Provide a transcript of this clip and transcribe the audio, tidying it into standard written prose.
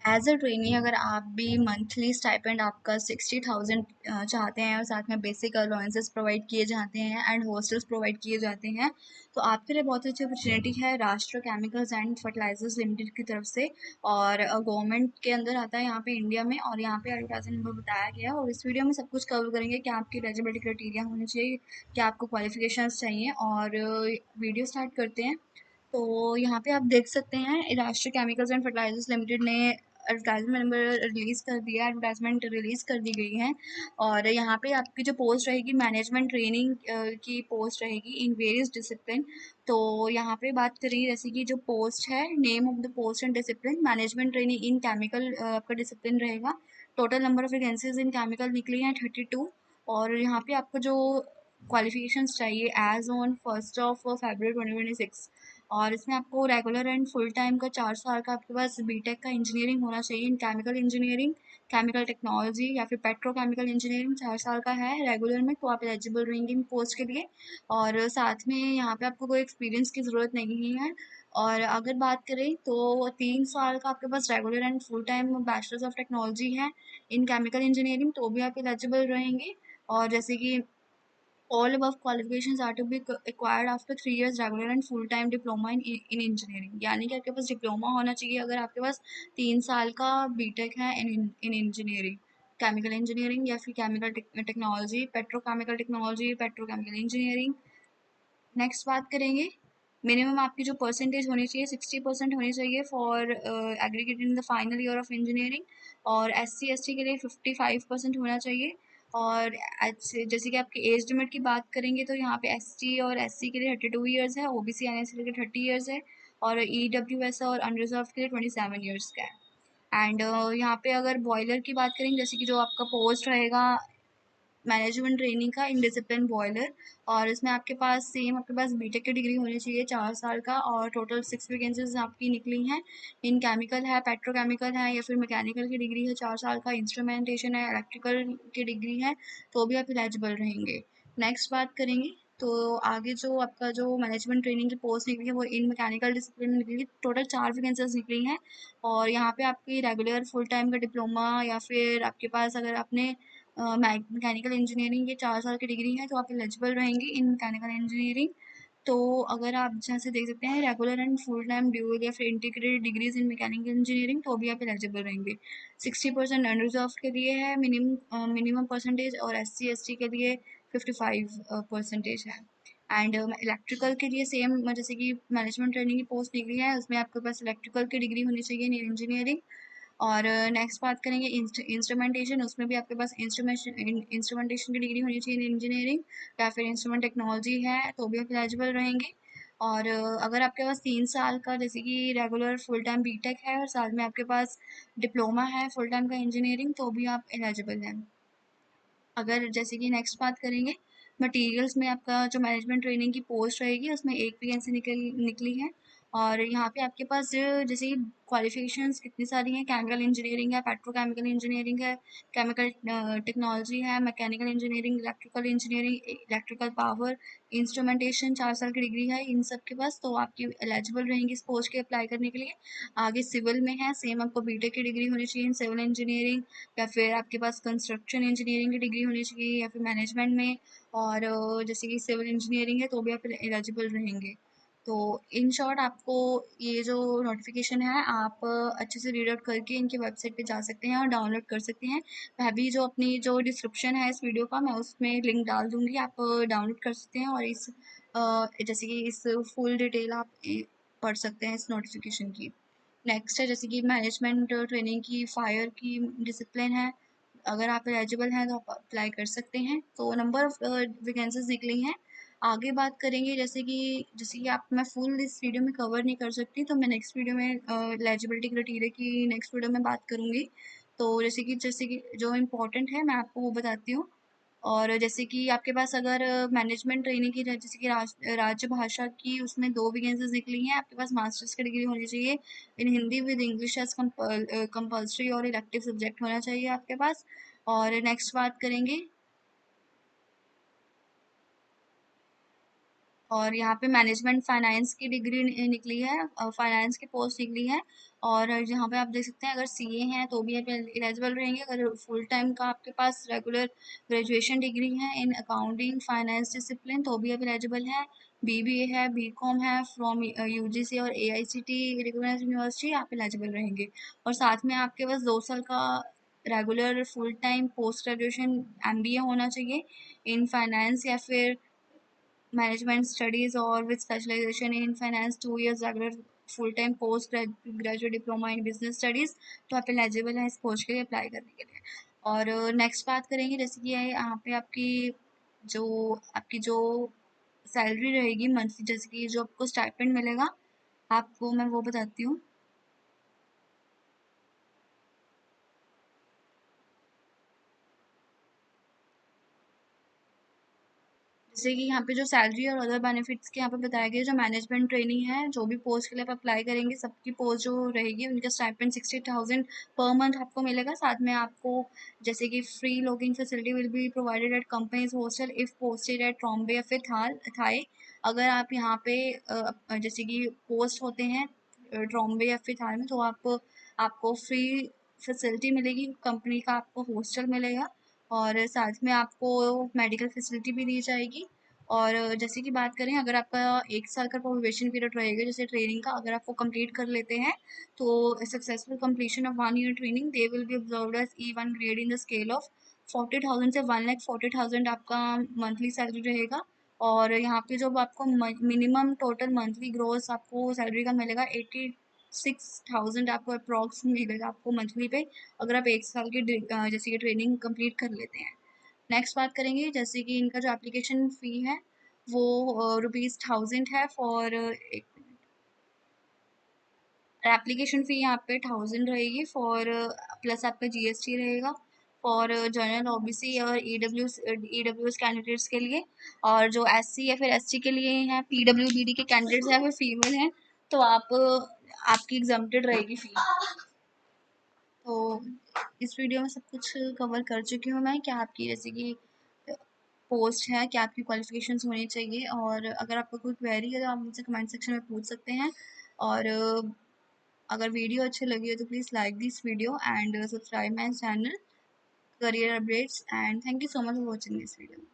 As a trainee अगर आप भी मंथली स्टाइपेंड आपका 60,000 चाहते हैं और साथ में बेसिक अलाउंसेस प्रोवाइड किए जाते हैं एंड हॉस्टल्स प्रोवाइड किए जाते हैं, तो आपके लिए बहुत अच्छी अपॉर्चुनिटी है राष्ट्र केमिकल्स एंड फर्टिलाइजर्स लिमिटेड की तरफ से। और गवर्नमेंट के अंदर आता है यहाँ पे इंडिया में, और यहाँ पे एडवर्टाइजमेंट नंबर बताया गया है। और इस वीडियो में सब कुछ कवर करेंगे कि आपकी एलिजिबिलिटी क्राइटेरिया होनी चाहिए, क्या आपको क्वालिफिकेशंस चाहिए। और वीडियो स्टार्ट करते हैं। तो यहाँ पे आप देख सकते हैं राष्ट्रीय केमिकल्स एंड फर्टिलाइजर्स लिमिटेड ने एडवर्टाइजमेंट नंबर रिलीज़ कर दिया, एडवर्टाइजमेंट रिलीज़ कर दी गई है। और यहाँ पे आपकी जो पोस्ट रहेगी मैनेजमेंट ट्रेनिंग की पोस्ट रहेगी इन वेरियस डिसिप्लिन। तो यहाँ पे बात करेंगे जैसे कि जो पोस्ट है, name of the post and discipline management training in chemical आपका डिसिप्लिन रहेगा। Total number of vacancies in chemical निकली हैं 32। और यहाँ पे आपको जो क्वालिफिकेशंस चाहिए एज ऑन 1 फरवरी 2026। और इसमें आपको रेगुलर एंड फुल टाइम का 4 साल का आपके पास बीटेक का इंजीनियरिंग होना चाहिए इन केमिकल इंजीनियरिंग, केमिकल टेक्नोलॉजी या फिर पेट्रोकेमिकल इंजीनियरिंग 4 साल का है रेगुलर में, तो आप एलिजिबल रहेंगे इन पोस्ट के लिए। और साथ में यहाँ पे आपको कोई एक्सपीरियंस की ज़रूरत नहीं है। और अगर बात करें तो 3 साल का आपके पास regular and full time bachelors of technology है इन केमिकल इंजीनियरिंग, तो भी आप एलिजिबल रहेंगे। और जैसे कि all above qualifications are to be acquired after 3 years regular and full time diploma in engineering। यानी कि आपके पास डिप्लोमा होना चाहिए अगर आपके पास 3 साल का बीटेक है इन इंजीनियरिंग, केमिकल इंजीनियरिंग या फिर chemical technology, petrochemical engineering. Next बात करेंगे, मिनिमम आपकी जो परसेंटेज होनी चाहिए 60% होनी चाहिए for aggregate in the final year of engineering. और SC ST के लिए 55% होना चाहिए। और जैसे कि आपके एज लिमिट की बात करेंगे तो यहाँ पे ST और SC के लिए 32 ईयर्स है, OBC NS के लिए 30 ईयर्स है, और EWS और अनरिजर्व के लिए 27 ईयर्स का है। एंड यहाँ पे अगर बॉयलर की बात करेंगे, जैसे कि जो आपका पोस्ट रहेगा मैनेजमेंट ट्रेनिंग का इन डिसिप्लिन बॉयलर, और इसमें आपके पास सेम आपके पास बीटेक की डिग्री होनी चाहिए 4 साल का। और टोटल 6 वैकेंसीज आपकी निकली हैं इन केमिकल है, पेट्रोकेमिकल है या फिर मैकेनिकल की डिग्री है 4 साल का, इंस्ट्रूमेंटेशन है, इलेक्ट्रिकल की डिग्री है, तो भी आप एलिजिबल रहेंगे। नेक्स्ट बात करेंगे तो आगे जो आपका जो मैनेजमेंट ट्रेनिंग की पोस्ट निकली है वो इन मैकेनिकल डिसिप्लिन निकली, टोटल 4 वैकेंसीज निकली हैं। और यहाँ पे आपकी रेगुलर फुल टाइम का डिप्लोमा या फिर आपके पास अगर आपने मैकेनिकल इंजीनियरिंग की 4 साल की डिग्री है तो आप एलिजिबल रहेंगे इन मैकेनिकल इंजीनियरिंग। तो अगर आप जैसे देख सकते हैं regular and full time dual या फिर इंटीग्रेटेड डिग्रीज इन मैकेनिकल इंजीनियरिंग, तो भी आप एलिजिबल रहेंगे। 60% अनरिजर्व के लिए है मिनिमम परसेंटेज, और SC ST के लिए 55% है। एंड इलेक्ट्रिकल के लिए सेम जैसे कि मैनेजमेंट ट्रेनिंग की पोस्ट निकली है उसमें आपके पास इलेक्ट्रिकल की डिग्री होनी चाहिए इन इंजीनियरिंग। और नेक्स्ट बात करेंगे इंस्ट्रूमेंटेशन, उसमें भी आपके पास इंस्ट्रूमेंटेशन की डिग्री होनी चाहिए इन इंजीनियरिंग या फिर इंस्ट्रूमेंट टेक्नोलॉजी है, तो भी आप एलिजिबल रहेंगे। और अगर आपके पास 3 साल का जैसे कि रेगुलर फुल टाइम बीटेक है और साथ में आपके पास डिप्लोमा है फुल टाइम का इंजीनियरिंग, तो भी आप एलिजिबल हैं। अगर जैसे कि नेक्स्ट बात करेंगे मटेरियल्स में, आपका जो मैनेजमेंट ट्रेनिंग की पोस्ट रहेगी उसमें एक वैकेंसी निकली है। और यहाँ पे आपके पास जैसे कि क्वालिफिकेशंस कितनी सारी हैं, केमिकल इंजीनियरिंग है, पेट्रोकेमिकल इंजीनियरिंग है, केमिकल टेक्नोलॉजी है, mechanical engineering, electrical engineering, electrical power, instrumentation 4 साल की डिग्री है इन सब के पास, तो आपकी एलिजिबल रहेंगी इस पोस्ट के अप्लाई करने के लिए। आगे सिविल में है, सेम आपको बीटेक की डिग्री होनी चाहिए इन सिविल इंजीनियरिंग, या फिर आपके पास कंस्ट्रक्शन इंजीनियरिंग की डिग्री होनी चाहिए या फिर मैनेजमेंट में। और जैसे कि सिविल इंजीनियरिंग है तो भी आप एलिजिबल रहेंगे। तो इन शॉर्ट आपको ये जो नोटिफिकेशन है आप अच्छे से रीड आउट करके इनकी वेबसाइट पे जा सकते हैं और डाउनलोड कर सकते हैं। मैं भी जो अपनी जो डिस्क्रिप्शन है इस वीडियो का मैं उसमें लिंक डाल दूँगी, आप डाउनलोड कर सकते हैं और इस जैसे कि इस फुल डिटेल आप पढ़ सकते हैं इस नोटिफिकेशन की। नेक्स्ट है जैसे कि मैनेजमेंट ट्रेनिंग की फायर की डिसिप्लिन है, अगर आप एलिजिबल हैं तो आप अप्लाई कर सकते हैं। तो नंबर ऑफ वैकेंसीज निकली हैं। आगे बात करेंगे जैसे कि आप मैं फुल इस वीडियो में कवर नहीं कर सकती, तो मैं नेक्स्ट वीडियो में एलिजिबिलिटी क्राइटेरिया की नेक्स्ट वीडियो में बात करूँगी। तो जैसे कि जो इम्पोर्टेंट है मैं आपको वो बताती हूँ। और जैसे कि आपके पास अगर मैनेजमेंट ट्रेनिंग की जैसे कि राज्य भाषा की उसमें 2 वैकेंसीज निकली हैं, आपके पास मास्टर्स की डिग्री होनी चाहिए in Hindi with English as compulsory और इलेक्टिव सब्जेक्ट होना चाहिए आपके पास। और नेक्स्ट बात करेंगे, और यहाँ पे मैनेजमेंट फाइनेंस की डिग्री निकली है, फाइनेंस की पोस्ट निकली है। और यहाँ पे आप देख सकते हैं, अगर सीए हैं तो भी आप एलिजिबल रहेंगे। अगर फुल टाइम का आपके पास रेगुलर ग्रेजुएशन डिग्री है इन अकाउंटिंग फाइनेंस डिसिप्लिन तो भी आप एलिजिबल हैं। बीबीए है, बीकॉम है फ्रॉम यूजीसी और एआईसीटी रिकॉग्नाइज्ड यूनिवर्सिटी, आप एलिजिबल रहेंगे। और साथ में आपके पास 2 साल का regular full time post graduation MBA होना चाहिए इन फाइनेंस या फिर मैनेजमेंट स्टडीज़ और with specialisation in finance, 2 years regular full time post graduate diploma in business studies, तो आप एलिजिबल हैं इस पोस्ट के लिए अप्लाई करने के लिए। और नेक्स्ट बात करेंगे, जैसे कि यहाँ पे आपकी जो सैलरी रहेगी मंथली, जैसे कि जो आपको स्टाइपेंड मिलेगा, आपको मैं वो बताती हूँ। जैसे कि यहाँ पे जो सैलरी और अदर बेनिफिट्स के यहाँ पे बताया गया है, जो मैनेजमेंट ट्रेनिंग है, जो भी पोस्ट के लिए आप अप्लाई करेंगे, सबकी पोस्ट जो रहेगी उनका स्टाइपेंड 60,000 पर मंथ आपको मिलेगा। साथ में आपको जैसे कि free logging facility will be provided eight companies hostel if posted at Trombay या फिर थाई। अगर आप यहाँ पे जैसे कि पोस्ट होते हैं ट्रॉम्बे या फिर थाई में, तो आपको फ्री फैसिलिटी मिलेगी, कंपनी का आपको हॉस्टल मिलेगा और साथ में आपको मेडिकल फैसिलिटी भी दी जाएगी। और जैसे कि बात करें, अगर आपका 1 साल का प्रोबेशन पीरियड रहेगा जैसे ट्रेनिंग का, अगर आप वो कंप्लीट कर लेते हैं तो successful completion of 1 year training they will be observed as E1 grade in the scale of 40,000 से 1,40,000 आपका मंथली सैलरी रहेगा। और यहाँ पे जो आपको मिनिमम टोटल मंथली ग्रोस आपको सैलरी का मिलेगा 86,000 आपको अप्रॉक्स मिलेगा आपको मंथली पे, अगर आप 1 साल की जैसे कि ट्रेनिंग कंप्लीट कर लेते हैं। नेक्स्ट बात करेंगे, जैसे कि इनका जो एप्लीकेशन फ़ी है वो ₹1000 है फॉर एप्लीकेशन फ़ी यहाँ पे 1000 रहेगी फॉर प्लस आपका जीएसटी रहेगा फॉर जनरल ओबीसी और ईडब्ल्यूएस कैंडिडेट्स के लिए। और जो एससी या फिर एसटी के लिए हैं, पीडब्ल्यूबीडी के कैंडिडेट्स हैं, फिर फीमेल हैं, तो आपकी एग्जम्प्टेड रहेगी फ़ी। तो इस वीडियो में सब कुछ कवर कर चुकी हूँ मैं, क्या आपकी जैसे कि पोस्ट है, क्या आपकी क्वालिफिकेशंस होनी चाहिए। और अगर आपको कोई क्वेरी है तो आप मुझसे कमेंट सेक्शन में पूछ सकते हैं। और अगर वीडियो अच्छी लगी हो तो please like this video and subscribe my channel career updates, and thank you so much for watching this video.